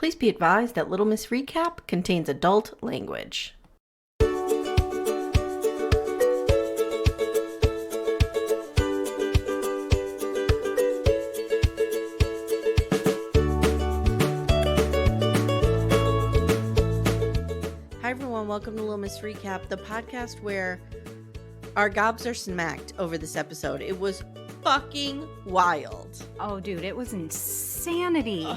Please be advised that Little Miss Recap contains adult language. Hi everyone, welcome to Little Miss Recap, the podcast where our gobs are smacked over this episode. It was fucking wild. Oh, dude, it was insanity.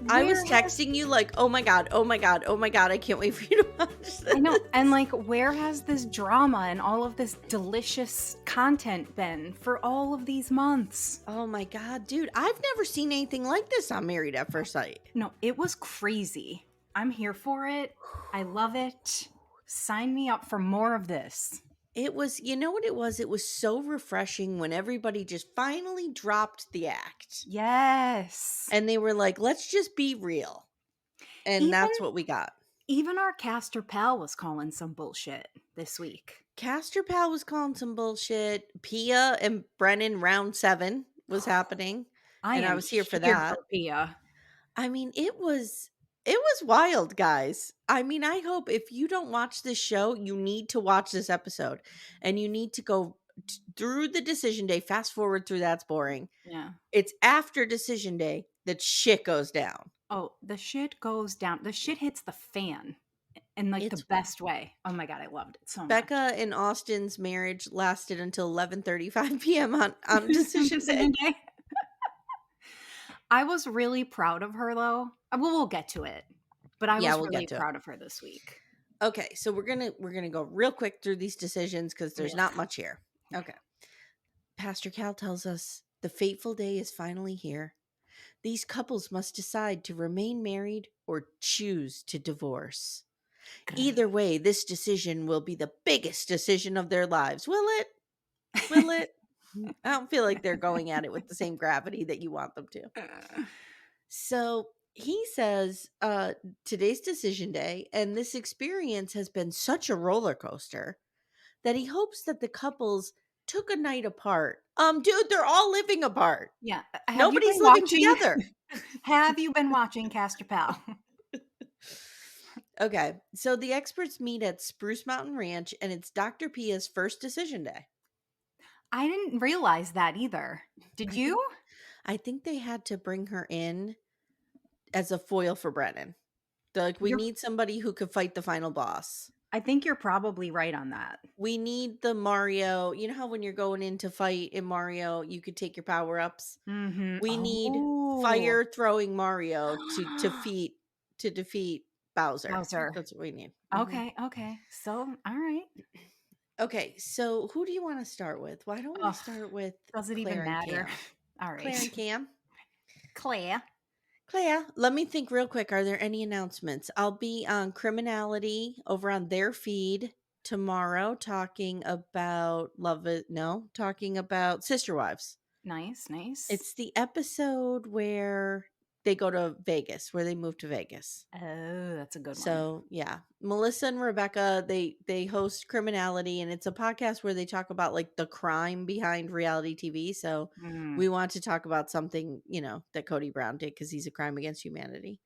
I was texting you like, oh my god, I can't wait for you to watch this. I know, and like, where has this drama and all of this delicious content been for all of these months? Oh my god, dude, I've never seen anything like this on Married at First Sight. No, it was crazy. I'm here for it. I love it. Sign me up for more of this. It was, you know what it was? It was so refreshing when everybody just finally dropped the act. Yes. And they were like, let's just be real. And that's what we got. Even our caster pal was calling some bullshit this week. Caster pal was calling some bullshit. Pia and Brennan round 7 was happening. I was here for that. Pia. I mean, it was wild, guys. I mean, I hope if you don't watch this show, you need to watch this episode. And you need to go through the decision day. Fast forward through That's Boring. Yeah. It's after decision day that shit goes down. Oh, the shit goes down. The shit hits the fan in like the best way. Oh my god, I loved it so much. Becca and Austin's marriage lasted until 11:35 p.m. on decision day. I was really proud of her though. Well, we'll get to it. But I was really proud of her this week. Okay, so we're gonna go real quick through these decisions because there's not much here. Okay. Pastor Cal tells us the fateful day is finally here. These couples must decide to remain married or choose to divorce. Either way, this decision will be the biggest decision of their lives. Will it? Will it? I don't feel like they're going at it with the same gravity that you want them to. So he says today's decision day, and this experience has been such a roller coaster that he hopes that the couples took a night apart. Dude, they're all living apart. Yeah. Nobody's living together. Have you been watching Caster Pal? Okay, so the experts meet at Spruce Mountain Ranch, and it's Dr. Pia's first decision day. I didn't realize that either. Did you? I think they had to bring her in as a foil for Brennan. They're like, we need somebody who could fight the final boss. I think you're probably right on that. We need the Mario. You know how when you're going in to fight in Mario, you could take your power-ups? Mm-hmm. We need fire-throwing Mario to defeat Bowser. That's what we need. Okay. So, all right. Okay, so who do you want to start with? Why don't we start with Does it Claire even matter? All right. Claire and Cam. Claire, let me think real quick. Are there any announcements? I'll be on Criminality over on their feed tomorrow talking about talking about Sister Wives. Nice. It's the episode where they go to Vegas, where they move to Vegas. Oh, that's a good one. So, yeah. Melissa and Rebecca, they host Criminality, and it's a podcast where they talk about like the crime behind reality TV. So we want to talk about something, that Cody Brown did because he's a crime against humanity.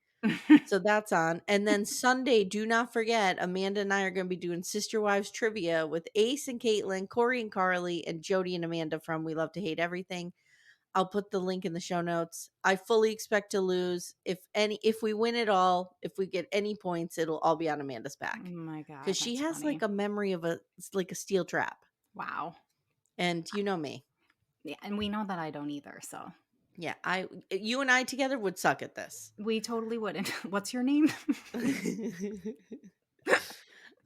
So that's on. And then Sunday, do not forget, Amanda and I are going to be doing Sister Wives trivia with Ace and Caitlin, Corey and Carly, and Jody and Amanda from We Love to Hate Everything. I'll put the link in the show notes. I fully expect to lose. If we win it all, if we get any points, it'll all be on Amanda's back. Oh my god. Because she has like a memory of a steel trap. Wow. And you know me. Yeah, and we know that I don't either, so. Yeah, you and I together would suck at this. We totally wouldn't. What's your name?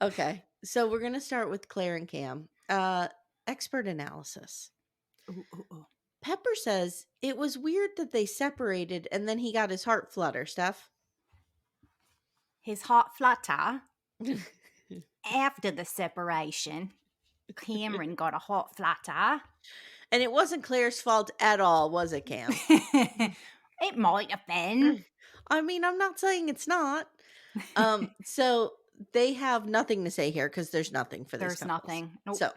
Okay. So we're going to start with Claire and Cam. Expert analysis. Ooh. Pepper says it was weird that they separated and then he got his heart flutter, Steph. His heart flutter? After the separation, Cameron got a heart flutter. And it wasn't Claire's fault at all, was it, Cam? It might have been. I mean, I'm not saying it's not. So they have nothing to say here because there's nothing for this. There's nothing. Nope. So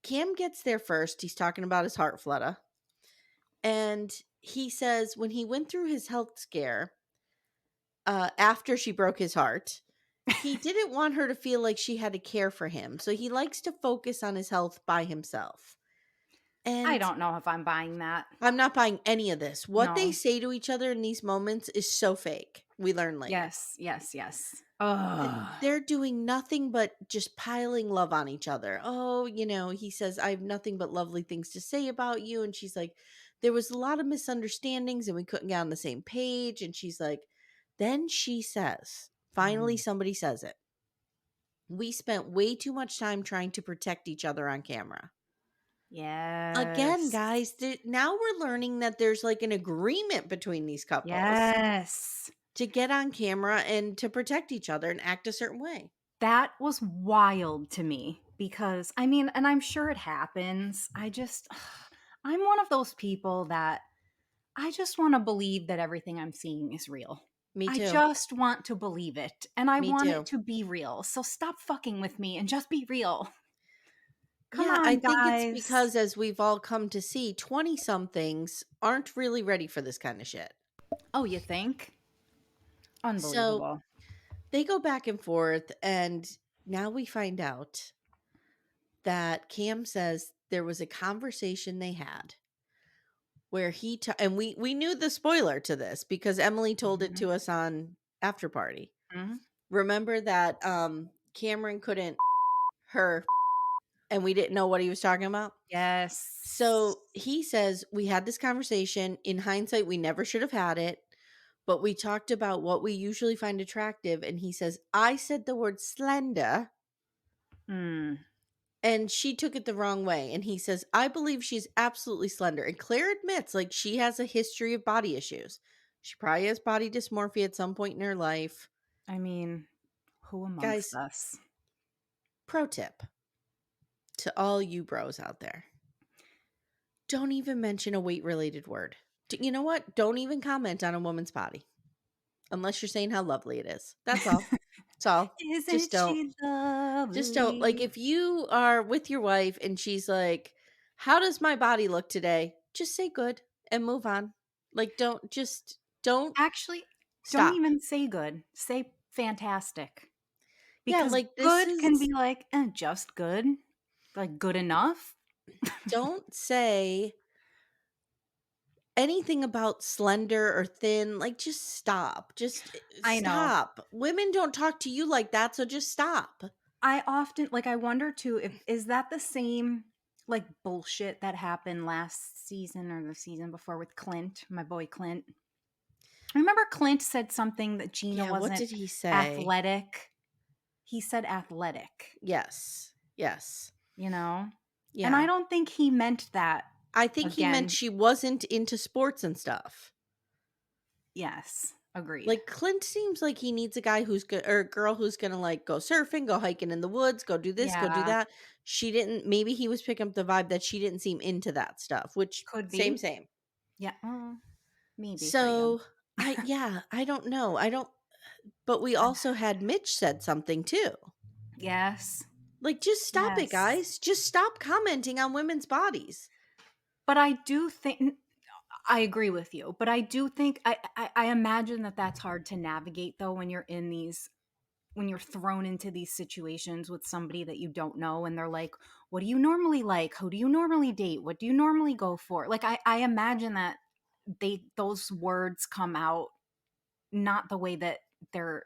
Cam gets there first. He's talking about his heart flutter. And he says when he went through his health scare, after she broke his heart, he didn't want her to feel like she had to care for him. So he likes to focus on his health by himself. I And don't know if I'm buying that. I'm not buying any of this. What they No. say to each other in these moments is so fake. We learn later. Yes, yes, yes. Ugh. They're doing nothing but just piling love on each other. Oh, he says, I have nothing but lovely things to say about you. And she's like, there was a lot of misunderstandings and we couldn't get on the same page. And she's like, then she says, finally, Mm. somebody says it. We spent way too much time trying to protect each other on camera. Again, Yes. guys, now we're learning that there's like an agreement between these couples Yes. to get on camera and to protect each other and act a certain way. That was wild to me because, I mean, and I'm sure it happens. I'm one of those people that I just want to believe that everything I'm seeing is real. Me I too. just want to believe it and I Me want it too. to be real. So stop fucking with me and just be real. Come Yeah, I on, think it's guys. because as we've all come to see, 20 somethings aren't really ready for this kind of shit. Oh, you think? So Unbelievable. they go back and forth, and now we find out that Cam says there was a conversation they had where and we knew the spoiler to this because Emily told it Mhm, to us on After Party. mhm. Remember that Cameron couldn't her and we didn't know what he was talking about? Yes. So he says, we had this conversation. In hindsight, we never should have had it, but we talked about what we usually find attractive. And he says, I said the word slender Mm, and she took it the wrong way. And he says, I believe she's absolutely slender. And Claire admits, like, she has a history of body issues. She probably has body dysmorphia at some point in her life. I mean, who amongst Guys, us? pro tip to all you bros out there. Don't even mention a weight related word. You know what? Don't even comment on a woman's body unless you're saying how lovely it is. That's all. That's all. Just Isn't don't. she Just don't. Like, lovely? if you are with your wife and she's like, how does my body look today? Just say good and move on. Like, don't Actually, don't stop. even say good. Say fantastic. Yeah, Because like, this good can be is, like, just good. Like good enough. don't say anything about slender or thin. Like, just stop. Just I know. stop. Women don't talk to you like that, so just stop. I often like I wonder too if is that the same like bullshit that happened last season or the season before with Clint, my boy Clint. Remember Clint said something that Gina Yeah, what wasn't did he say? athletic. He said athletic, Yes. Yes. you know? And I Yeah. don't think he meant that I think he meant again. she wasn't into sports and stuff. Yes, agreed. Like, Clint seems like he needs a guy who's good or a girl who's gonna like go surfing, go hiking in the woods, go do this, go do Yeah, that. She didn't, maybe he was picking up the vibe that she didn't seem into that stuff, which could same, be. same. Yeah, maybe for you. So I don't know. I don't, but we also had Mitch said something too. Yes. Like, just stop it, Yes. guys. Just stop commenting on women's bodies. But I do think I agree with you, but I do think I imagine that that's hard to navigate though when you're in these when you're thrown into these situations with somebody that you don't know and they're like, "What do you normally like? Who do you normally date? What do you normally go for?" Like I imagine that those words come out not the way that they're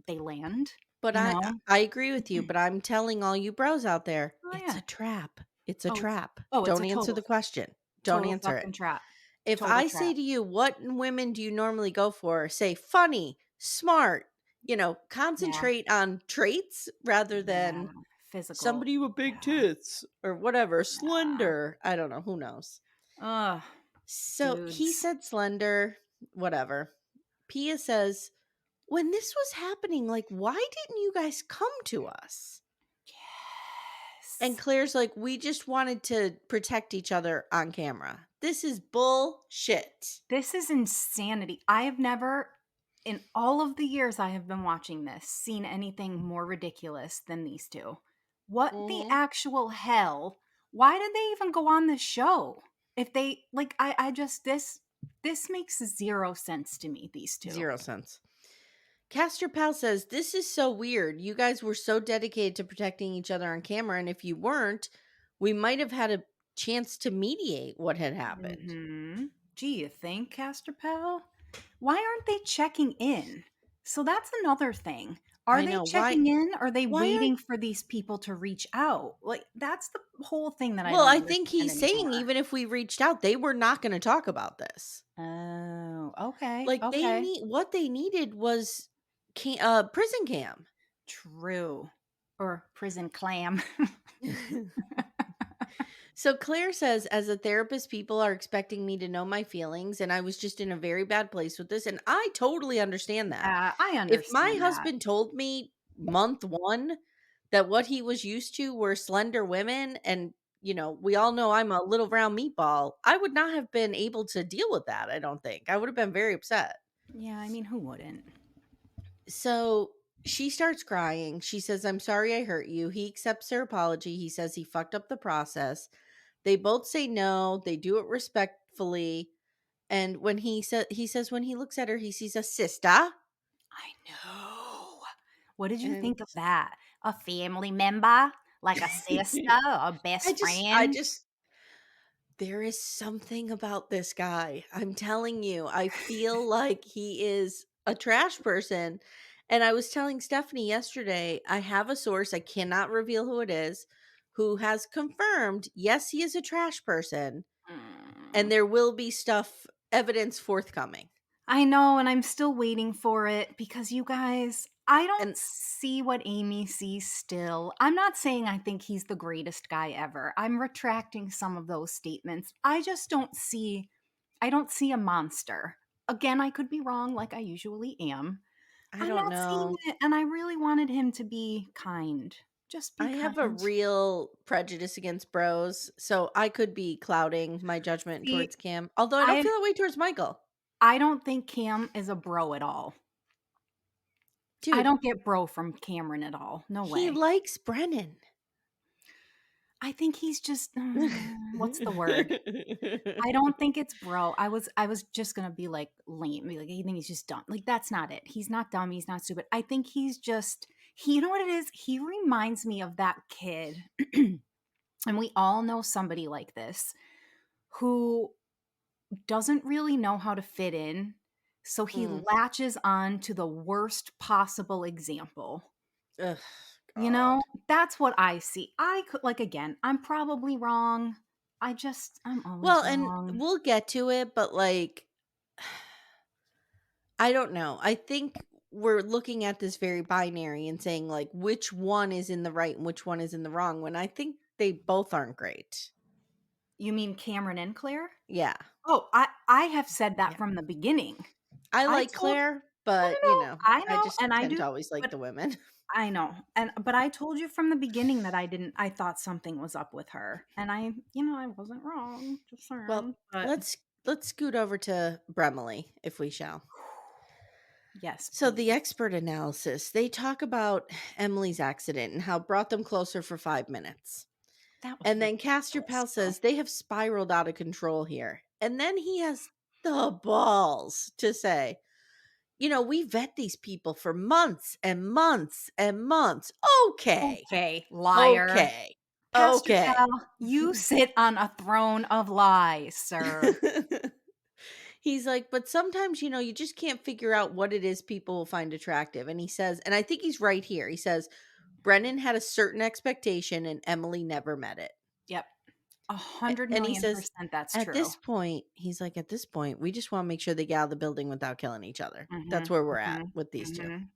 they land, But you I know? I agree with you, but I'm telling all you bros out there, Oh it's yeah. a trap. It's a Oh, it's trap. it's a Don't answer the question. Don't total answer fucking it. trap. If Total I trap. say to you, what women do you normally go for? Say funny, smart, Yeah. concentrate on traits rather Yeah. than Physical. somebody with big Yeah. tits or whatever, slender. I don't know, who knows. Ugh, So he dudes. said slender, whatever. Pia says, when this was happening, like, why didn't you guys come to us? And Yes. Claire's like, we just wanted to protect each other on camera. This is bullshit. This is insanity. I have never, in all of the years I have been watching this, seen anything more ridiculous than these two. What the Mm-hmm. actual hell? Why did they even go on this show? If they like I just this makes zero sense to me, these two. 0 cents. Castor Pal says, "This is so weird. You guys were so dedicated to protecting each other on camera, and if you weren't, we might have had a chance to mediate what had happened." Mm-hmm. Gee, you think, Castor Pal? Why aren't they checking in? So that's another thing. Are I they know. checking in? Or are they Why aren't waiting for these people to reach out? Like, that's the whole thing that I Well, don't I think understand he's saying anymore. even if we reached out, they were not gonna talk about this. Oh, okay. Like, Okay. what they needed was prison cam. True. Or prison clam. So Claire says, as a therapist, people are expecting me to know my feelings, and I was just in a very bad place with this. And I totally understand that. I If my understand that. husband told me month one that what he was used to were slender women, and we all know I'm a little round meatball, I would not have been able to deal with that. I don't think I would have been very upset. Yeah, I mean, who wouldn't? So she starts crying. She says, "I'm sorry I hurt you." He accepts her apology. He says he fucked up the process. They both say no. They do it respectfully. And he says when he looks at her, he sees a sister. I know. What did you And think of that? A family member? Like a sister? A I best just I friend? just there is something about this guy. I'm telling you. I feel like he is a trash person. And I was telling Stephanie yesterday, I have a source, I cannot reveal who it is, who has confirmed, yes, he is a trash person, Mm. and there will be evidence forthcoming. I know, and I'm still waiting for it because you guys, I don't And see what Amy sees still. I'm not saying I think he's the greatest guy ever. I'm retracting some of those statements. I don't see a monster. Again, I could be wrong like I usually am. I I'm don't not seeing know. it, and I really wanted him to be kind. Just be I have a kind. real prejudice against bros, so I could be clouding my judgment See, towards Cam. Although I don't I feel that way towards Michael. I don't think Cam is a bro at all. I Dude, don't get bro from Cameron at all. No he way. likes Brennan. I think he's just what's the word? I don't think it's bro. I was just gonna be like lame, be like, I think he's just dumb. Like that's not it. He's not dumb. He's not stupid. I think he's just you know what it is? He reminds me of that kid, and we all know somebody like this who doesn't really know how to fit in. So he Mm. latches on to the worst possible example. Ugh, You know, God. that's what I see. I could, like, again, I'm probably wrong. I'm Well, always and wrong. we'll get to it, but like, I don't know. I think we're looking at this very binary and saying like which one is in the right and which one is in the wrong when I think they both aren't great. You mean Cameron and Claire? Yeah. Oh, I have said that Yeah. from the beginning. I I like told Claire, No, but no, no. I I know, just and I tend to do, always like but the women. I know. But I told you from the beginning that I thought something was up with her. And I wasn't wrong. Just Well, saying. But let's scoot over to Bremley, if we shall. yes, So the please. expert analysis, they talk about Emily's accident and how it brought them closer for 5 minutes. That was And then Castor ridiculous, Pal though. says they have spiraled out of control here. And then he has the balls to say, we vet these people for months and months and months. Okay. Okay, liar. Okay. Pastor Okay. Pal, you sit on a throne of lies, sir. He's like, but sometimes, you just can't figure out what it is people will find attractive. And he says, and I think he's right here. He says, Brennan had a certain expectation and Emily never met it. Yep. A hundred And he million says, percent that's at true. this point, he's like, at this point, we just want to make sure they get out of the building without killing each other. That's Mhm, where we're at mhm, with these two. mhm.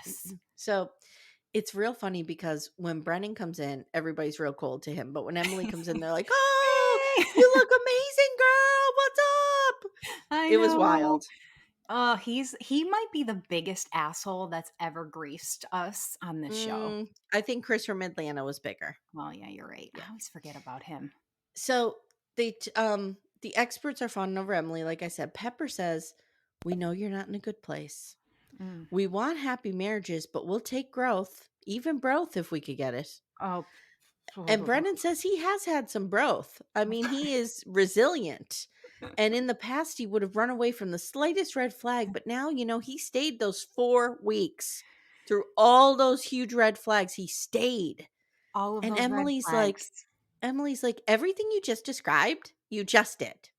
Yes. So it's real funny because when Brennan comes in, everybody's real cold to him. But when Emily comes in, they're like, oh, Hey! you look amazing, girl. What's up? I It was know. wild. He might be the biggest asshole that's ever graced us on this show. I think Chris from Atlanta was bigger. Well, yeah, you're right. Yeah. I always forget about him. So the experts are fawning over Emily. Like I said, Pepper says, we know you're not in a good place. Mm. We want happy marriages, but we'll take growth, even growth if we could get it. Oh, And Brennan says he has had some growth. I mean, he is resilient. And in the past, he would have run away from the slightest red flag. But now, he stayed those 4 weeks through all those huge red flags. He stayed. All of And those red flags. Emily's like, everything you just described, you just did.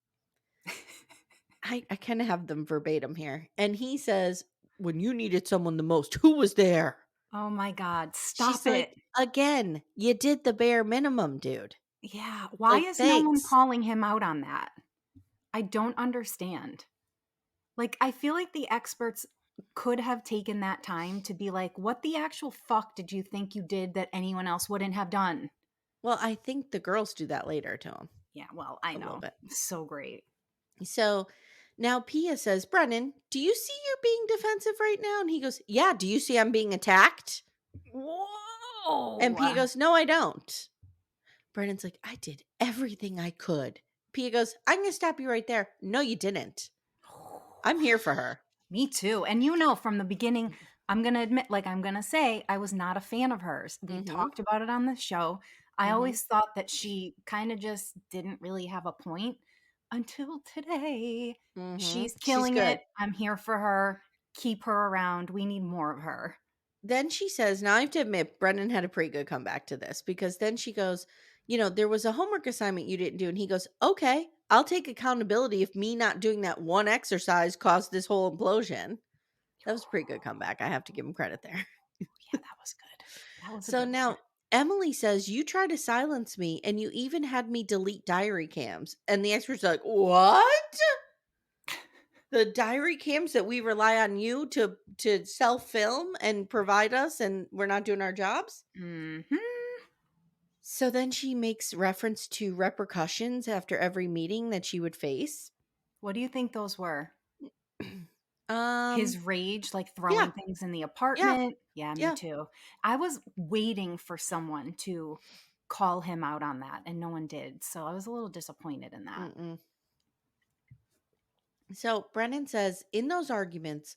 I kind of have them verbatim here. And he says, when you needed someone the most, who was there? Oh my God. She's Stop like, it. again, you did the bare minimum, dude. Yeah. Why Like, is no one thanks. calling him out on that? I don't understand. Like, I feel like the experts could have taken that time to be like, what the actual fuck did you think you did that anyone else wouldn't have done? Well, I think the girls do that later to him Yeah, well, I a little know. bit. So great. So now Pia says, Brennan, do you see you're being defensive right now? And he goes, yeah. Do you see I'm being attacked? And Pia Whoa. goes, no, I don't. Brennan's like, I did everything I could. Pia goes, I'm going to stop you right there. No, you didn't. I'm here for her. Me too. And from the beginning, I'm going to admit, like, I'm going to say, I was not a fan of hers. We've Mm-hmm. talked about it on the show. I Mm-hmm. always thought that she kind of just didn't really have a point until today. Mm-hmm. She's She's killing good. it. I'm here for her. Keep her around. We need more of her. Then she says, now I have to admit, Brennan had a pretty good comeback to this because then she goes, there was a homework assignment you didn't do. And he goes, okay, I'll take accountability if me not doing that one exercise caused this whole implosion. That was a pretty good comeback. I have to give him credit there. Yeah, that was good. That was a So good now one. Emily says, you tried to silence me and you even had me delete diary cams. And the expert's like, what? The diary cams that we rely on you to self-film and provide us and we're not doing our jobs? Mm-hmm. So then she makes reference to repercussions after every meeting that she would face. What do you think those were? Um His rage, like yeah, throwing things in the yeah, apartment? Yeah, me yeah. too. I was waiting for someone to call him out on that, and no one did. So I was a little disappointed in that. Mm-mm. So Brennan says, in those arguments,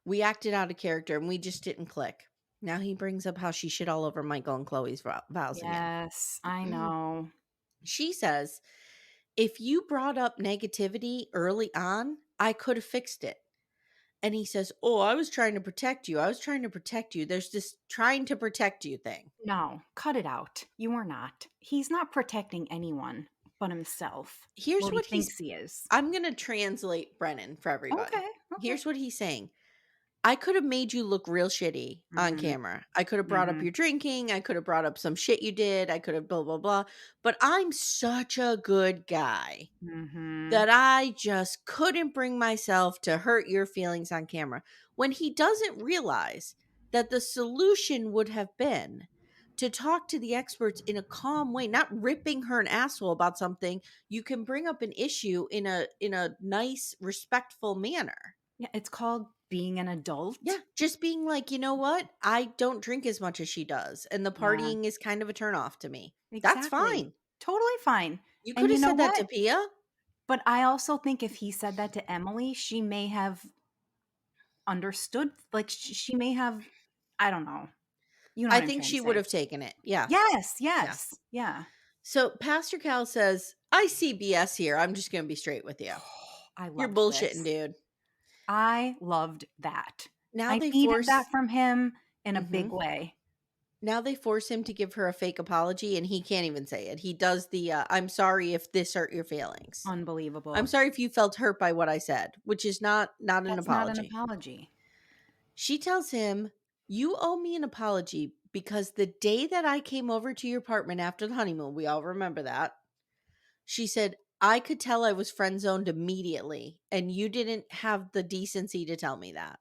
we acted out of character and we just didn't click. Now he brings up how she shit all over Michael and Chloe's vows again. Yes, I know. She says, if you brought up negativity early on, I could have fixed it. And he says, oh, I was trying to protect you. I was trying to protect you. There's this trying to protect you thing. No, cut it out. You are not. He's not protecting anyone but himself. Here's Well, he what thinks he is. I'm going to translate Brennan for everybody. Okay, okay. Here's what he's saying. I could have made you look real shitty on Mhm, camera. I could have brought up mhm, your drinking. I could have brought up some shit you did. I could have blah, blah, blah. But I'm such a good guy mhm. that I just couldn't bring myself to hurt your feelings on camera. When he doesn't realize that the solution would have been to talk to the experts in a calm way, not ripping her an asshole about something. You can bring up an issue in a nice, respectful manner. Yeah, it's called being an adult. Yeah, just being like, you know what? I don't drink as much as she does, and the Yeah, partying is kind of a turn off to me. That's exactly. fine. Totally fine. You could And you have know said that what? to Pia. But I also think if he said that to Emily, she may have understood. Like, she may have, I don't know. You know I what I'm think trying to she would say. have taken it. Yeah. Yes, Yeah. yes, yeah. So Pastor Cal says, I see BS here. I'm just going to be straight with you. I You're loved bullshitting, this. dude. I loved that. Now I they needed that force from him in a hmm big way. now they force him to give her a fake apology and he can't even say it. He does the I'm sorry if this hurt your feelings. I'm Unbelievable. sorry if you felt hurt by what I said, which is not an That's not an apology. apology. She tells him, "You owe me an apology because the day that I came over to your apartment after the honeymoon, we all remember that." She said, "I could tell I was friend zoned immediately, and you didn't have the decency to tell me that.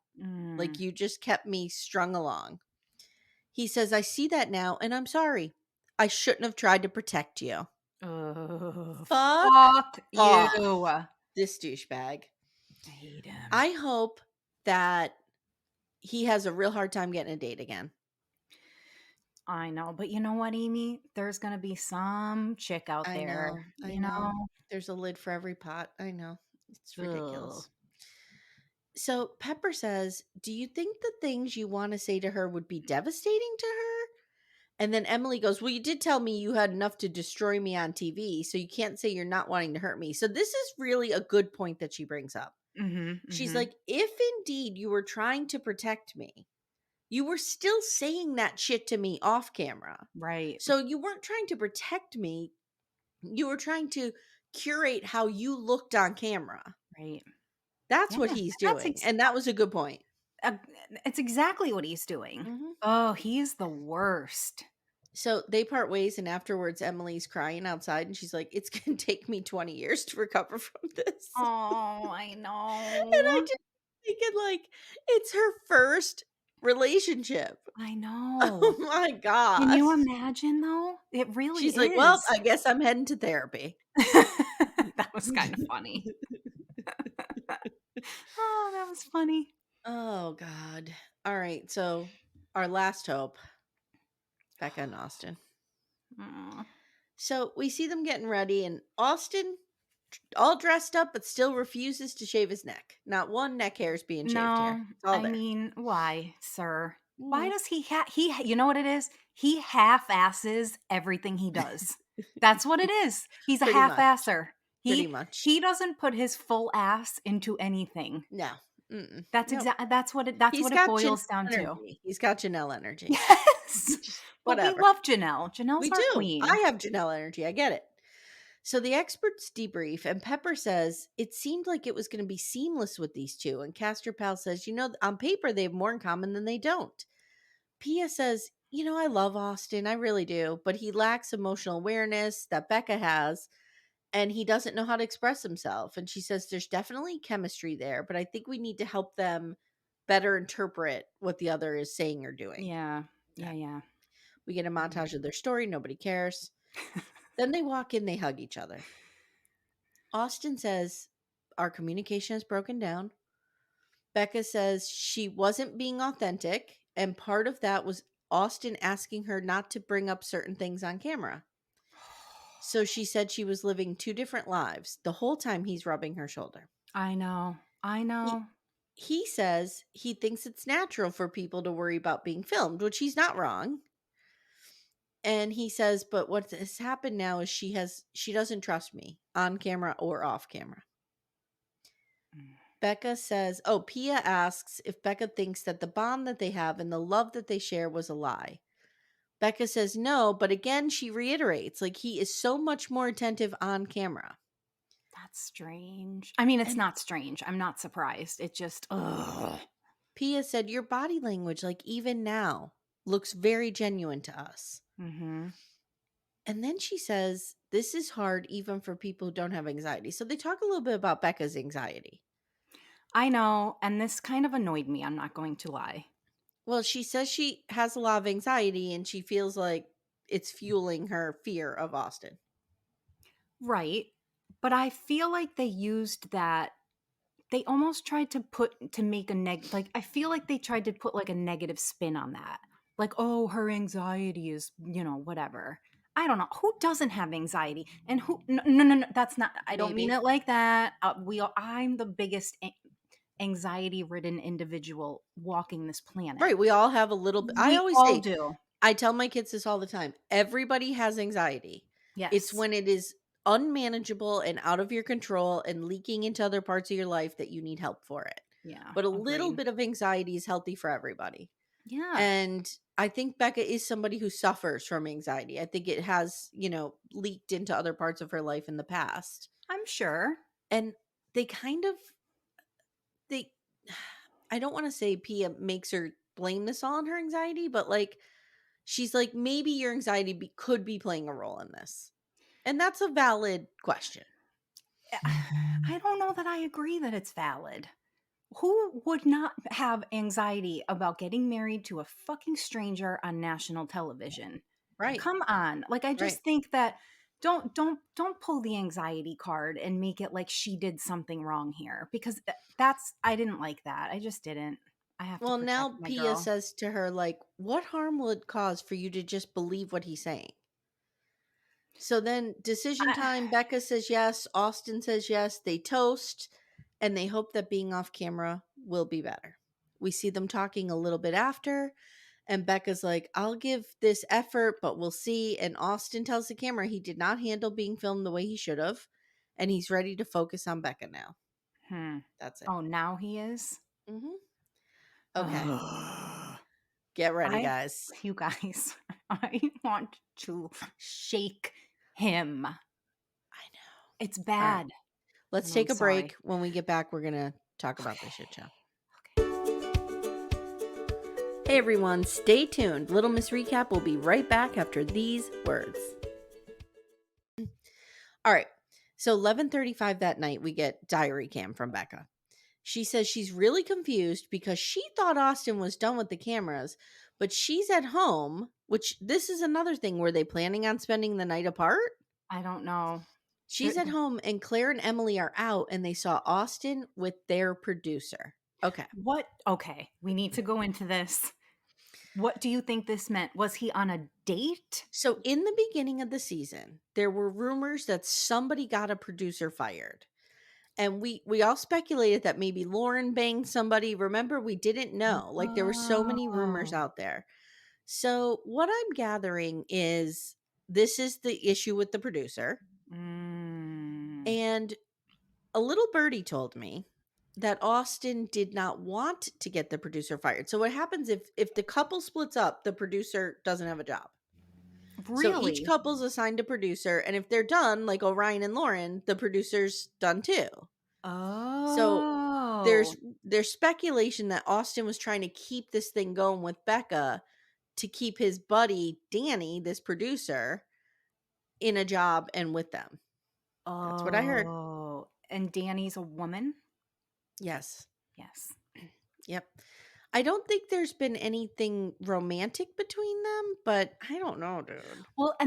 Like Mm. you just kept me strung along." He says, "I see that now, and I'm sorry. I shouldn't have tried to protect you." Oh, Fuck fuck you. off, I this douchebag. hate him. I hope that he has a real hard time getting a date again. I know, but you know what, Amy? There's gonna be some chick out I there, know. I you know. know? There's a lid for every pot. I know. It's Ugh. ridiculous. So Pepper says, do you think the things you want to say to her would be devastating to her? And then Emily goes, well, you did tell me you had enough to destroy me on TV, so you can't say you're not wanting to hurt me. So this is really a good point that she brings up. She's like, if indeed you were trying to protect me, you were still saying that shit to me off camera. Right. So you weren't trying to protect me. You were trying to curate how you looked on camera. Right. That's Yeah. what he's That's doing. And that was a good point. it's exactly what he's doing. Mhm. Oh, he's the worst. So they part ways, and afterwards, Emily's crying outside, and she's like, it's going to take me 20 years to recover from this. Oh, I And I know. just thinking, like, it's her first relationship. I Oh know. my Can you gosh. imagine though? It really She's like, well, is. I guess I'm heading to therapy. That was kind of funny. Oh, that was funny. Oh, God. All right. So, our last hope, Becca and Austin. Mm. So, we see them getting ready, and Austin, all dressed up, but still refuses to shave his neck. Not one neck hair is being shaved here. No, It's all I there. mean, why, sir? Why Mhm. does you know what it is? He half-asses everything he does. That's what it is. He's a Pretty much. half-asser. Pretty He much. he doesn't put his full ass into anything. No. Mm-mm. That's Nope. that's what He's it got Janelle boils down to. energy. He's got Janelle energy. Yes. But we Whatever. love Janelle. Janelle's We our do. I queen. have Janelle energy. I get it. So the experts debrief, and Pepper says it seemed like it was going to be seamless with these two. And Castor Pal says, on paper they have more in common than they don't. Pia says, I love Austin. I really do. But he lacks emotional awareness that Becca has, and he doesn't know how to express himself. And she says there's definitely chemistry there, but I think we need to help them better interpret what the other is saying or doing. Yeah. Yeah. Yeah. We get a montage of their story. Nobody cares. Then they walk in, they hug each other. Austin says, our communication has broken down. Becca says she wasn't being authentic, and part of that was Austin asking her not to bring up certain things on camera. So she said she was living two different lives the whole time he's rubbing her shoulder. I know. I He, know. he says he thinks it's natural for people to worry about being filmed, which he's not wrong. And he says, but what has happened now is she doesn't trust me on camera or off camera. Becca says, Pia asks if Becca thinks that the bond that they have and the love that they share was a lie. Becca says no, but again, she reiterates, like, he is so much more attentive on camera. That's strange. I mean, it's And not strange. I'm not surprised. It just, ugh. Pia said, your body language, like, even now, looks very genuine to us. Mm-hmm. And then she says, this is hard even for people who don't have anxiety. So they talk a little bit about Becca's anxiety. I know, and this kind of annoyed me. I'm not going to lie. Well, she says she has a lot of anxiety and she feels like it's fueling her fear of Austin. Right. But I feel like they used that. They almost tried to make like, I feel like they tried to put like a negative spin on that. Like, oh, her anxiety is, whatever. I don't know. Who doesn't have anxiety? And who, no, no, no, no, that's not, I don't mean Maybe. it like that. I'm the biggest anxiety ridden individual walking this planet. Right. We all have a little bit. I We always all say, do. I tell my kids this all the time. Everybody has anxiety. It's Yes. when it is unmanageable and out of your control and leaking into other parts of your life that you need help for it. Yeah. But a little Agreed. bit of anxiety is healthy for everybody. Yeah. And I think Becca is somebody who suffers from anxiety. I think it has, leaked into other parts of her life in the past. I'm sure. And they kind of, they, I don't want to say Pia makes her blame this all on her anxiety, but like, she's like, maybe your anxiety could be playing a role in this. And that's a valid question. I don't know that I agree that it's valid. Who would not have anxiety about getting married to a fucking stranger on national television? Right. Come on. Like, I Right. just think that don't pull the anxiety card and make it like she did something wrong here, because I didn't like that. I just didn't. I have to Well, protect now my Pia girl. says to her, like, what harm will it cause for you to just believe what he's saying? So then, decision I, time. Becca says yes. Austin says yes. They toast, and they hope that being off camera will be better. We see them talking a little bit after, And Becca's like, I'll give this effort, but we'll see. And Austin tells the camera he did not handle being filmed the way he should have. And he's ready to focus on Becca now. That's it. Oh, now he is? Mm-hmm. Okay. Ugh. Get ready, guys. You guys, I want to shake him. I know. It's bad. Right. Let's I'm take a sorry. break. When we get back, we're going to talk about this shit show. Hey everyone, stay tuned. Little Miss Recap will be right back after these words. All right. So 11:35 that night, we get diary cam from Becca. She says she's really confused because she thought Austin was done with the cameras, but she's at home, which this is another thing. Were they planning on spending the night apart? I don't know. She's at home and Claire and Emily are out and they saw Austin with their producer. Okay. What? Okay. We need to go into this. What do you think this meant? Was he on a date? So in the beginning of the season, there were rumors that somebody got a producer fired. And we all speculated that maybe Lauren banged somebody. Remember, we didn't know. Like there were so many rumors out there. So what I'm gathering is this is the issue with the producer. And a little birdie told me that Austin did not want to get the producer fired. So what happens if the couple splits up, the producer doesn't have a job. Really? So each couple's assigned a producer, and if they're done, like Orion and Lauren, the producer's done too. Oh. So there's speculation that Austin was trying to keep this thing going with Becca to keep his buddy Danny, this producer, in a job and with them. That's what I heard. Oh, and Danny's a woman? Yes. Yes. Yep. I don't think there's been anything romantic between them, but I don't know, dude. Well,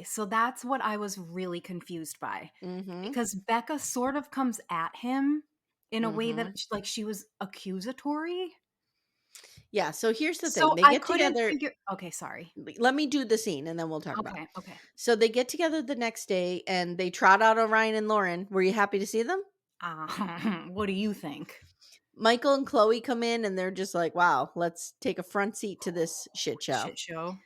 so that's what I was really confused by. Mm-hmm. Because Becca sort of comes at him in a way that she was accusatory. Yeah, so here's the thing. So They I get couldn't together. figure. Okay, sorry. Let me do the scene and then we'll talk about it. Okay. So they get together the next day and they trot out Orion and Lauren. Were you happy to see them? What do you think? Michael and Chloe come in and they're just like, wow, let's take a front seat to this shit show.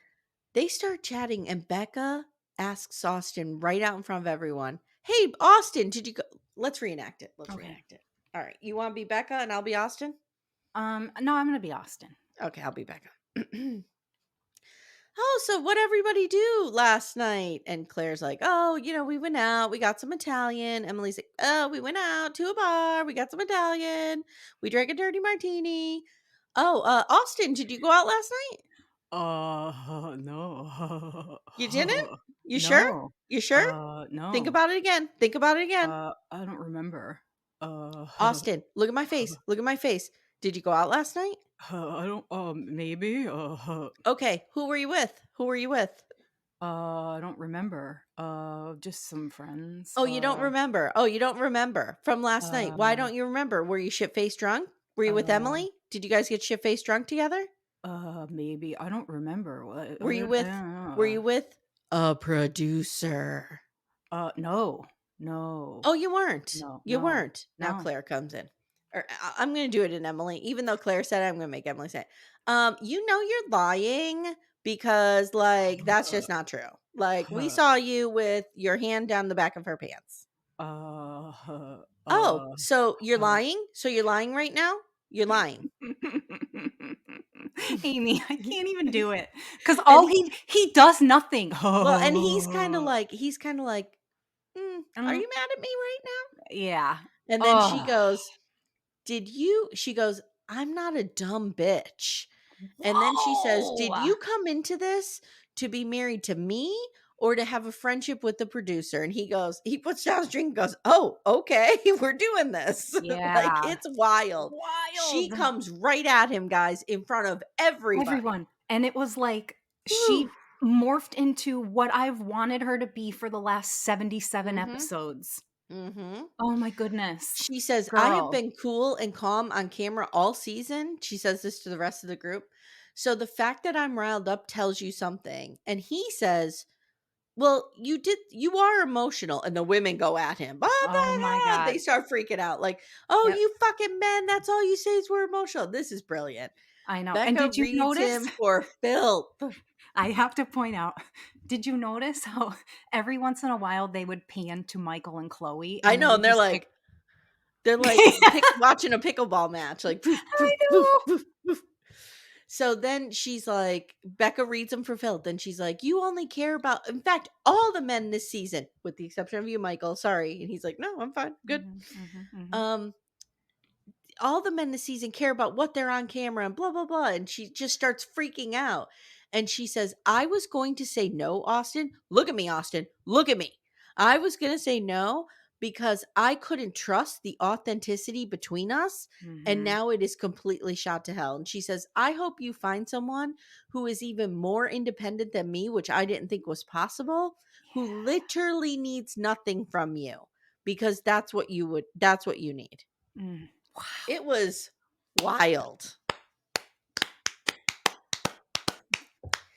They start chatting and Becca asks Austin right out in front of everyone, hey, Austin, did you go? Let's reenact it. Reenact it. All right. You want to be Becca and I'll be Austin? No, I'm going to be Austin. Okay, I'll be Becca. Oh, so what everybody do last night? And Claire's like, oh, we went out. We got some Italian. Emily's like, oh, we went out to a bar. We got some Italian. We drank a dirty martini. Oh, Austin, did you go out last night? No. You didn't? You No. sure? You sure? No. Think about it again. I don't remember. Austin, look at my face. Look at my face. Did you go out last night? I don't. Maybe. Okay. Who were you with? I don't remember. Just some friends. Oh, you don't remember. From last night. Why don't you remember? Were you shit-faced drunk? Were you with Emily? Did you guys get shit-faced drunk together? Maybe. I don't remember. Were you with a producer? No. Oh, you weren't. No. You weren't. Now No. Claire comes in. Or I'm going to do it in Emily. Even though Claire said it, I'm going to make Emily say it. You're lying because, that's just not true. We saw you with your hand down the back of her pants. So you're lying? So you're lying right now? You're lying. Amy, I can't even do it. Because he does nothing. Well, and he's kind of like, are you mad at me right now? Yeah. And then she goes, she goes, I'm not a dumb bitch. And then she says, did you come into this to be married to me or to have a friendship with the producer? And he puts down his drink and goes, oh, okay, we're doing this. Yeah. It's wild. She comes right at him, guys, in front of everyone. And it was like, she morphed into what I've wanted her to be for the last 77 episodes. Mm-hmm. Oh my goodness. She says, I have been cool and calm on camera all season. She says this to the rest of the group. So the fact that I'm riled up tells you something. And he says, well, you are emotional. And the women go at him. Oh my God. They start freaking out. Like, you fucking men. That's all you say is we're emotional. This is brilliant. I know. And Becca did you reads notice? him for filth. I have to point out, did you notice how every once in a while they would pan to Michael and Chloe I and they know, would and they're just like like, watching a pickleball match, like poof, I poof, poof, know. poof, poof. So then she's like, Becca reads him for filth, and she's like, "You only care about." In fact, all the men this season, with the exception of you, Michael. Sorry, and he's like, "No, I'm fine, good." Mhm, mhm, mhm. Um, all the men this season care about what they're on camera and blah blah blah, and she just starts freaking out, and she says, "I was going to say no, Austin. Look at me, Austin. Look at me. I was going to say no because I couldn't trust the authenticity between us, and Mhm. now it is completely shot to hell." And she says, "I hope you find someone who is even more independent than me, which I didn't think was possible, who literally needs nothing from you, because that's what you need." Mm. Wow. It was wild.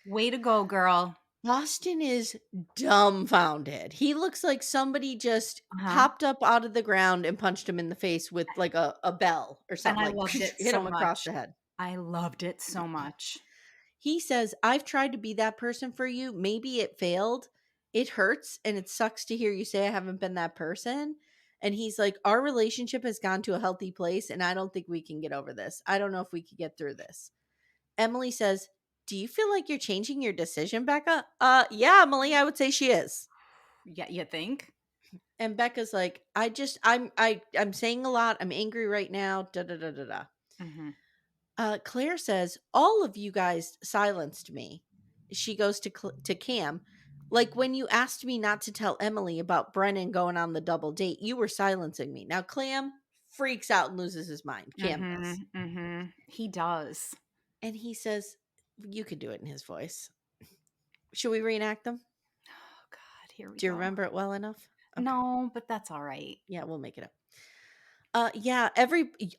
Way to go, girl. Austin is dumbfounded. He looks like somebody just Uh-huh. popped up out of the ground and punched him in the face with like a bell or And something, I like loved it hit so him across much. the head. I loved it so much. He says, "I've tried to be that person for you. Maybe it failed. It hurts and it sucks to hear you say I haven't been that person." And he's like, "Our relationship has gone to a healthy place and I don't think we can get over this. I don't know if we could get through this." Emily says, "Do you feel like you're changing your decision, Becca?" Yeah, Emily, I would say she is. Yeah, you think? And Becca's like, I'm saying a lot. I'm angry right now. Da da da da da. Mhm. Claire says, "All of you guys silenced me." She goes to Cam, like, "When you asked me not to tell Emily about Brennan going on the double date, you were silencing me." Now Clam freaks out and loses his mind. Cam does. Mhm. Mhm. He does. And he says, you could do it in his voice. Should we reenact them? Oh God, here we Do you go. remember it well enough? Okay. No, but that's all right. Yeah, we'll make it up. Yeah,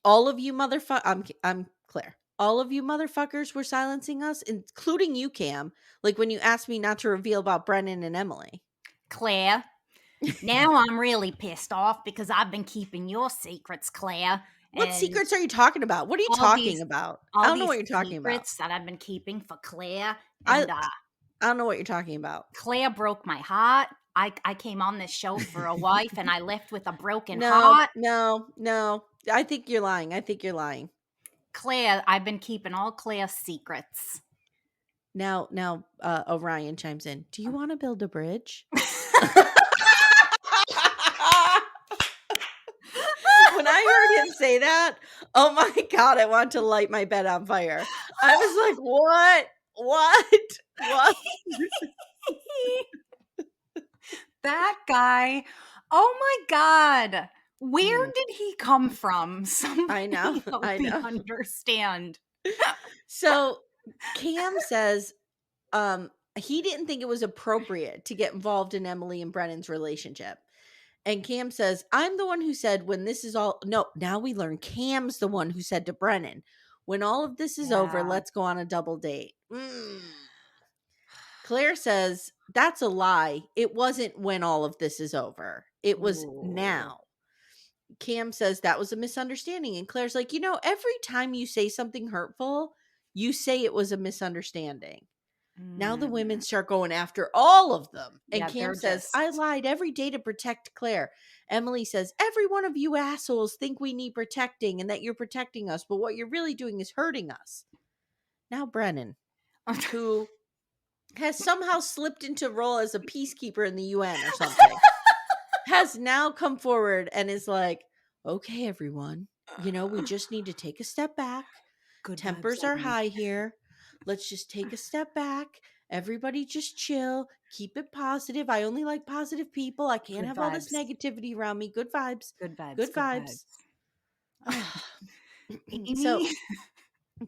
all of you I'm Claire. All of you motherfuckers were silencing us, including you, Cam. Like when you asked me not to reveal about Brennan and Emily. Claire, now I'm really pissed off because I've been keeping your secrets, Claire, What and secrets are you talking about? What are you all talking these about? I all don't know these what you're talking about. secrets that I've been keeping for Claire, I and I don't know what you're talking about. Claire broke my heart. I came on this show for a wife, and I left with a broken No, heart. no, no. I think you're lying. I think you're lying. Claire, I've been keeping all Claire's secrets. Now, Orion chimes in. "Do you want to build a bridge?" When I heard him say that, oh my god, I want to light my bed on fire. I was like, "What? What? What?" That guy, oh my god. Where Mm, did he come from? I know, Somebody help I me know. understand. So, Cam says, he didn't think it was appropriate to get involved in Emily and Brennan's relationship. And Cam says, "I'm the one who said when this is all," no, now we learn Cam's the one who said to Brennan, "When all of this is over, Yeah. let's go on a double date." Claire says, "That's a lie. It wasn't when all of this is over. It was Ooh. now." Cam says that was a misunderstanding. And Claire's like, every time you say something hurtful, you say it was a misunderstanding. Now the women Mm. start going after all of them. And Yeah, Cam they're says, "I just lied every day to protect Claire." Emily says, "Every one of you assholes think we need protecting and that you're protecting us, but what you're really doing is hurting us." Now Brennan, who has somehow slipped into role as a peacekeeper in the UN or something, has now come forward and is like, "Okay, everyone, we just need to take a step back. good vibes Tempers are only. high here. Let's just take a step back. Everybody just chill. Keep it positive. I only like positive people. I can't Good have all this vibes. negativity around me. Good vibes. Good vibes. Good Good vibes. vibes." So Amy?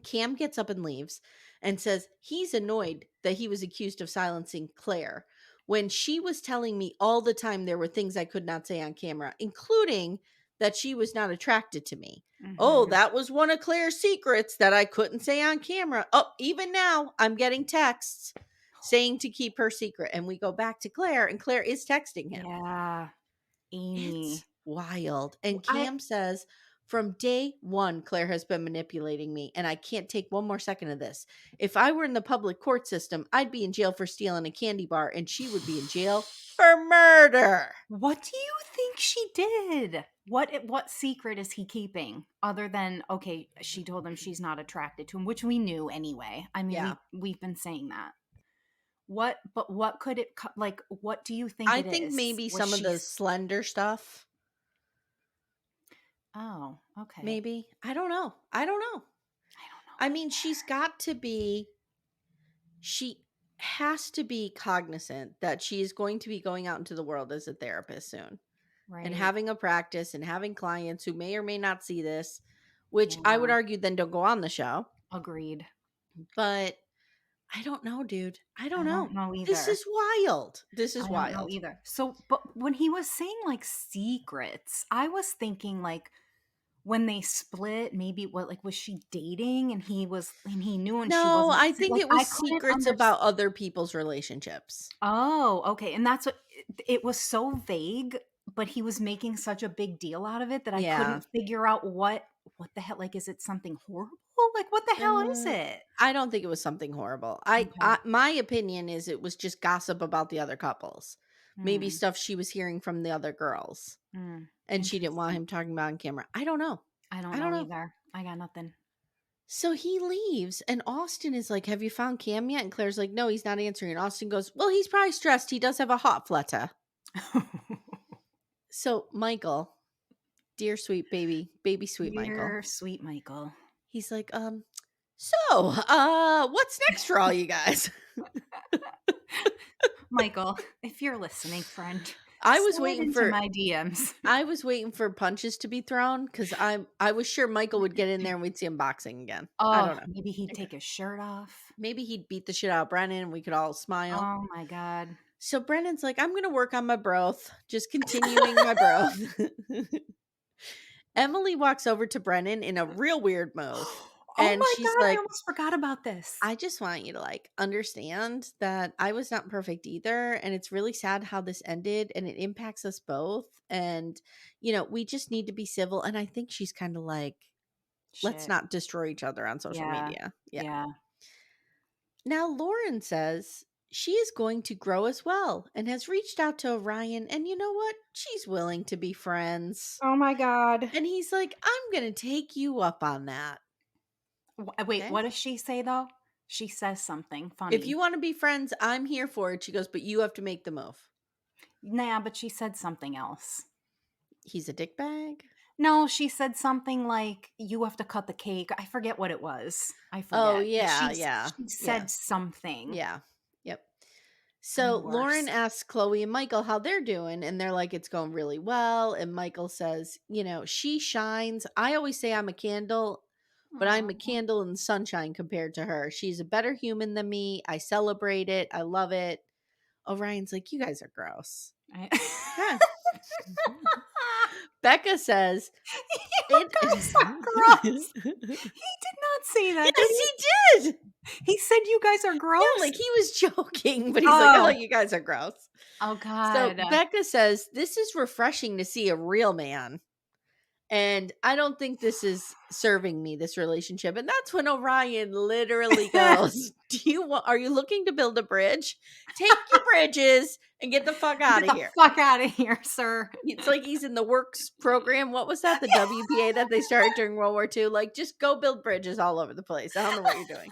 Cam gets up and leaves and says he's annoyed that he was accused of silencing Claire when she was telling me all the time there were things I could not say on camera, including that she was not attracted to me. Oh, Mhm. that was one of Claire's secrets that I couldn't say on camera. Oh, even now I'm getting texts saying to keep her secret. And we go back to Claire, and Claire is texting him. Yeah, It's Amy. wild. And I Cam says, From day one, Claire has been manipulating me, and I can't take one more second of this. If I were in the public court system, I'd be in jail for stealing a candy bar, and she would be in jail for murder. What do you think she did? What secret is he keeping other than, okay, she told him she's not attracted to him, which we knew anyway. I mean, Yeah. we've been saying that. What could it like, what do you think I it think is? maybe Was some of she the slender stuff. Oh, okay. Maybe. I don't know. I don't know. I mean, she's got to be, she has to be cognizant that she is going to be going out into the world as a therapist soon and Right. having a practice and having clients who may or may not see this, which I would Yeah. argue then don't go on the show. Agreed. But I don't know, dude. I don't I know. don't know This either. is wild. This is I don't know wild. either. So, but when he was saying like secrets, I was thinking like when they split, maybe what, like, was she dating and he knew and she No, wasn't, I think like, it I was couldn't secrets understand. about other people's relationships. Oh, okay. And that's what it was, so vague, but he was making such a big deal out of it that I Yeah. couldn't figure out what the hell, like, is it something horrible? Like, what the hell is it? I don't think it was something horrible. Okay. My opinion is it was just gossip about the other couples. Maybe Hmm. stuff she was hearing from the other girls Hmm. and she didn't want Interesting. him talking about on camera. I don't know. I don't I don't know know. either. I got nothing. So he leaves and Austin is like, "Have you found Cam yet?" And Claire's like, "No, he's not answering." And Austin goes, "Well, he's probably stressed. He does have a hot flutter." So Michael, dear sweet baby sweet Michael. Dear sweet Michael. He's like, so, what's next for all you guys?" Michael, if you're listening, friend, I was slide waiting into for my DMs. I was waiting for punches to be thrown because I was sure Michael would get in there and we'd see him boxing again. I Oh, don't know. maybe he'd take his shirt off. Maybe he'd beat the shit out of Brennan and we could all smile. Oh my god. So Brennan's like, "I'm gonna work on my broth, just continuing my broth." Emily walks over to Brennan in a real weird move. Oh And my she's god, I like, almost forgot about this. "I just want you to like understand that I was not perfect either. And it's really sad how this ended and it impacts us both. And, we just need to be civil." And I think she's kind of like, let's Shit. not destroy each other on social Yeah. media. Yeah. Yeah. Now, Lauren says she is going to grow as well and has reached out to Orion. And you know what? She's willing to be friends. Oh my god. And he's like, "I'm going to take you up on that." Wait, Okay. what does she say though? She says something "If funny. you want to be friends, I'm here for it." She goes, "But you have to make the move." Nah, but she said something else. He's a dickbag. No, she said something like, "You have to cut the cake." I forget what it was. I Oh, forget. But yeah, she yeah, said something. yeah. Yep. I'm So the Lauren worst. asks Chloe and Michael how they're doing, and they're like, "It's going really well." And Michael says, "She shines. I always say I'm a candle, but I'm a Aw. candle in the sunshine compared to her. She's a better human than me. I celebrate it. I love it." Orion's like, "You guys are gross." I- Okay. Becca says, You "It." guys are gross. He did not say that, did Yes, he? he did. He said you guys are gross? Yeah, like he was joking, but he's like, "Oh, Oh. you guys are gross." Oh So god. Becca says, "This is refreshing to see a real man. And I don't think this is serving me, this relationship." And that's when Orion literally goes, are you looking to build a bridge? Take your bridges and get the fuck out Get of the here. fuck out of here, sir. It's like he's in the works program. What was that? The WPA that they started during World War II? Like, just go build bridges all over the place. I don't know what you're doing.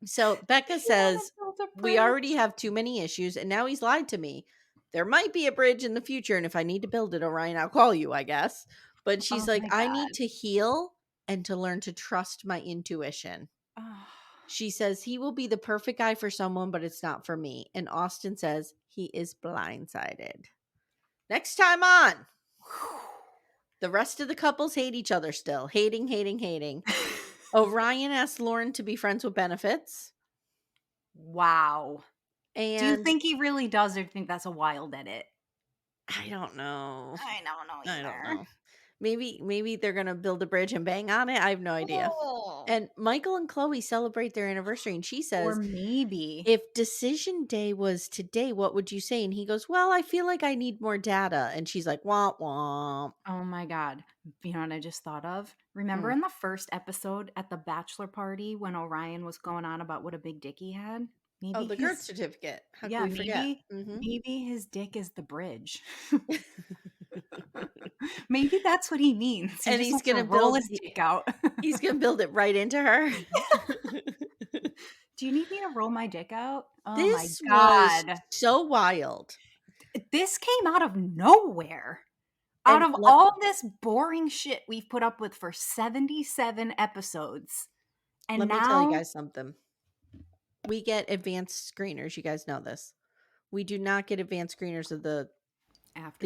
So Becca You wanna says, build a "We bridge? already have too many issues, and now he's lied to me. There might be a bridge in the future, and if I need to build it, Orion, I'll call you, I guess." But she's Oh like, my "I need god. to heal and to learn to trust my intuition." Oh. She says, "He will be the perfect guy for someone, but it's not for me." And Austin says, he is blindsided. Next time on, the rest of the couples hate each other still. Hating, hating, hating. Orion asks Lauren to be friends with benefits. Wow. Do you And think he really does, or do you think that's a wild edit? I don't know. I don't know I don't either. know. Maybe they're gonna build a bridge and bang on it. I have no idea. Oh. And Michael and Chloe celebrate their anniversary, and she Or says, maybe. if decision day was today, what would you say? And he goes, well, I feel like I need more data. And she's like, womp womp. Oh my God. You know what I just thought of? Remember Mm. in the first episode at the bachelor party when Orion was going on about what a big dick he had? Oh, Maybe the girth certificate. How can yeah, we forget? maybe his dick is the bridge. Maybe that's what he means. He And just he's wants to gonna roll build his dick out. he's gonna build it right into her. Do you need me to roll my dick out? Oh my This was God. so wild. This came out of nowhere. Out And of all this boring shit we've put up with for 77 episodes. And let me tell you now guys something. We get advanced screeners. You guys know this. We do not get advanced screeners of the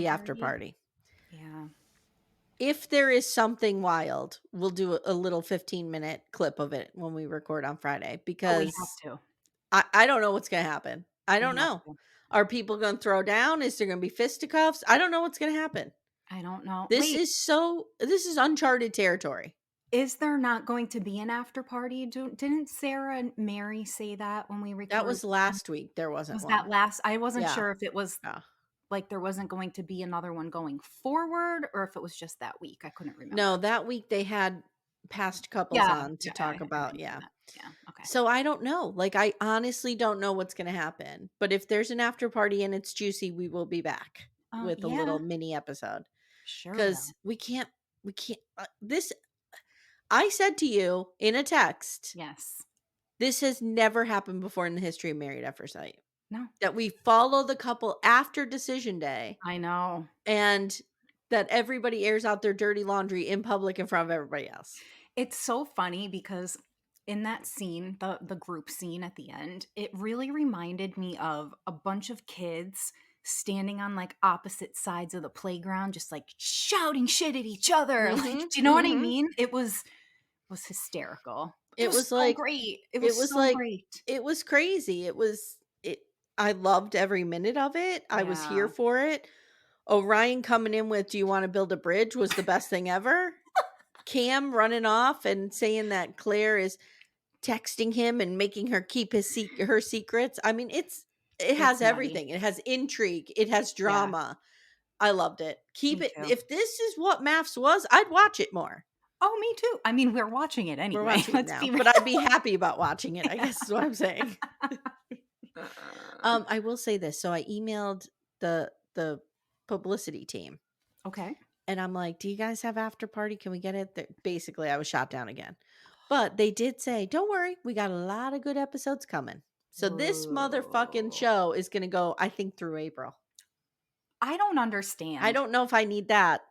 after party. Yeah. If there is something wild, we'll do a little 15-minute clip of it when we record on Friday, Oh, we because have to. I don't know what's going to happen. I don't We have know. to. Are people going to throw down? Is there going to be fisticuffs? I don't know what's going to happen. I don't know. This Wait, is uncharted territory. is there not going to be an after party? Didn't Sarah and Mary say that when we recorded? That was last week. There wasn't Was one. that last? I wasn't Yeah. sure if it was Yeah. like there wasn't going to be another one going forward or if it was just that week. I couldn't remember. No, that week they had past couples on to talk about. Yeah. Yeah. Okay. So I don't know. Like, I honestly don't know what's going to happen. But if there's an after party and it's juicy, we will be back with a little mini episode. Sure. Because we can't, this, I said to you in a text. Yes. This has never happened before in the history of Married at First Sight. No. That we follow the couple after decision day. I know. And that everybody airs out their dirty laundry in public in front of everybody else. It's so funny because in that scene, the group scene at the end, it really reminded me of a bunch of kids standing on like opposite sides of the playground, just like shouting shit at each other. Like, do you know what I mean? It was hysterical. It was so like great. It was so great. It was crazy. I loved every minute of it. I was here for it. Orion coming in with, do you want to build a bridge, was the best thing ever. Cam running off and saying that Claire is texting him and making her keep her secrets. I mean, it has everything. It has intrigue. It has drama. I loved it. Keep it. If this is what MAFS was, I'd watch it more. Oh, me too. I mean, we're watching it anyway. We're watching it now, but I'd be happy about watching it, I guess is what I'm saying. I will say this. So I emailed the publicity team. Okay. And I'm like, do you guys have after party? Can we get it? Basically, I was shot down again. But they did say, don't worry, we got a lot of good episodes coming. So this motherfucking show is going to go, I think, through April. I don't understand. I don't know if I need that.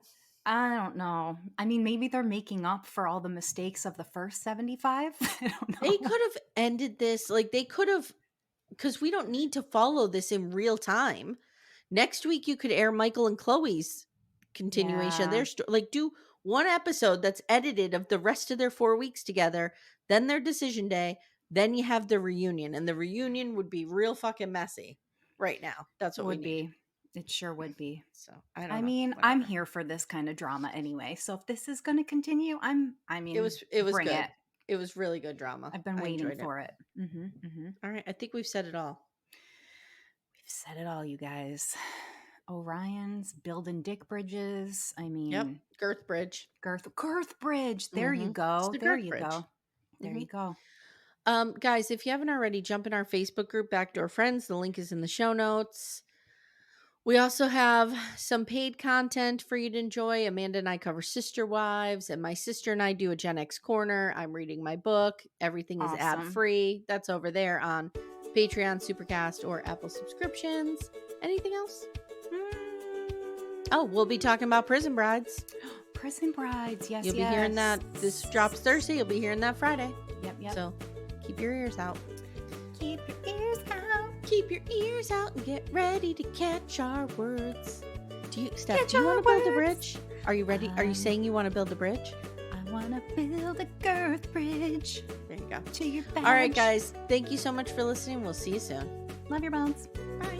I don't know. I mean, maybe they're making up for all the mistakes of the first 75. I don't know. They could have ended this. Like, they could have, because we don't need to follow this in real time. Next week, you could air Michael and Chloe's continuation. Yeah. Like, do one episode that's edited of the rest of their 4 weeks together, then their decision day, then you have the reunion. And the reunion would be real fucking messy right now. That's what would we need. be. It sure would be. So I don't know. Mean, whatever. I'm here for this kind of drama anyway. So if this is going to continue, it was good. It was really good drama. I've been waiting for it. All right. I think we've said it all. We've said it all, you guys. Orion's building dick bridges. I mean, yep. Girth bridge. Girth bridge. There you go. There you go. There you go. Guys, if you haven't already, jump in our Facebook group, Backdoor Friends. The link is in the show notes. We also have some paid content for you to enjoy. Amanda and I cover Sister Wives, and my sister and I do a Gen X Corner. I'm reading my book. Everything is ad-free. That's over there on Patreon, Supercast, or Apple subscriptions. Anything else? Oh, we'll be talking about Prison Brides. Prison Brides, yes, You'll be hearing that. This drops Thursday. You'll be hearing that Friday. Yep. So keep your ears out. Keep your ears out. Keep your ears out and get ready to catch our words. Steph, do you want to build a bridge? Are you ready? Are you saying you want to build a bridge? I want to build a girth bridge. There you go. To your bench. All right, guys. Thank you so much for listening. We'll see you soon. Love your bones. Bye.